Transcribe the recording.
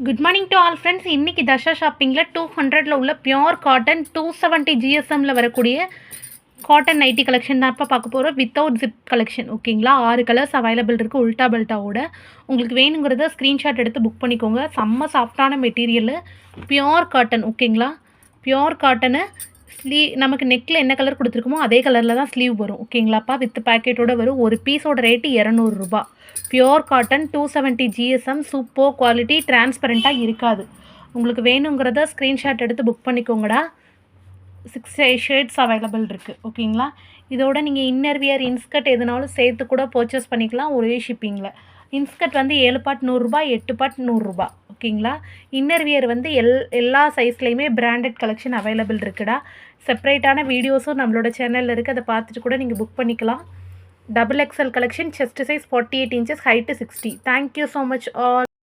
Good morning to all friends. இன்றைக்கி தஷா ஷாப்பிங்கில் 200ல் உள்ள pure cotton 270 ஜிஎஸ்எம்மில் வரக்கூடிய காட்டன் நைட்டி கலெக்ஷன் தான் இப்போ பார்க்க போகிறோம். Without zip collection. ஓகேங்களா, 6 கலர்ஸ் அவைலபிள் இருக்குது உல்டா பெல்ட்டாவோட. உங்களுக்கு வேணுங்கிறத ஸ்க்ரீன்ஷாட் எடுத்து புக் பண்ணிக்கோங்க. செம்ம சாஃப்டான மெட்டீரியல், பியோர் காட்டன். ஓகேங்களா, பியோர் காட்டனு. நமக்கு நெக்கில் என்ன கலர் கொடுத்துருக்குமோ அதே கலரில் தான் ஸ்லீவ் வரும். ஓகேங்களாப்பா, வித் பேக்கெட்டோடு வரும். ஒரு பீஸோட ரேட்டு 200 ரூபா. Pure cotton 270 GSM, super quality, டிரான்ஸ்பரண்ட்டாக இருக்காது. உங்களுக்கு வேணுங்கிறத ஸ்க்ரீன்ஷாட் எடுத்து புக் பண்ணிக்கோங்கடா. 6 ஷேட்ஸ் அவைலபிள் இருக்குது. ஓகேங்களா, இதோட நீங்கள் இன்னர் வியர் இன்ஸ்கர்ட் எதுனாலும் சேர்த்து கூட பர்ச்சேஸ் பண்ணிக்கலாம் ஒரே ஷிப்பிங்கில். இன்ஸ்கர்ட் வந்து 7 பாட் 100 ரூபா, 8 பாட் 100 ரூபா. ஓகேங்களா, இன்னர் வியர் வந்து எல்லா சைஸ்லேயுமே பிராண்டட் கலெக்ஷன் அவைலபிள் இருக்குடா. செப்பரேட்டான வீடியோஸும் நம்மளோட சேனலில் இருக்குது, அதை பார்த்துட்டு கூட நீங்கள் புக் பண்ணிக்கலாம். XXL collection, chest size 48 inches, height 60. Thank you so much all.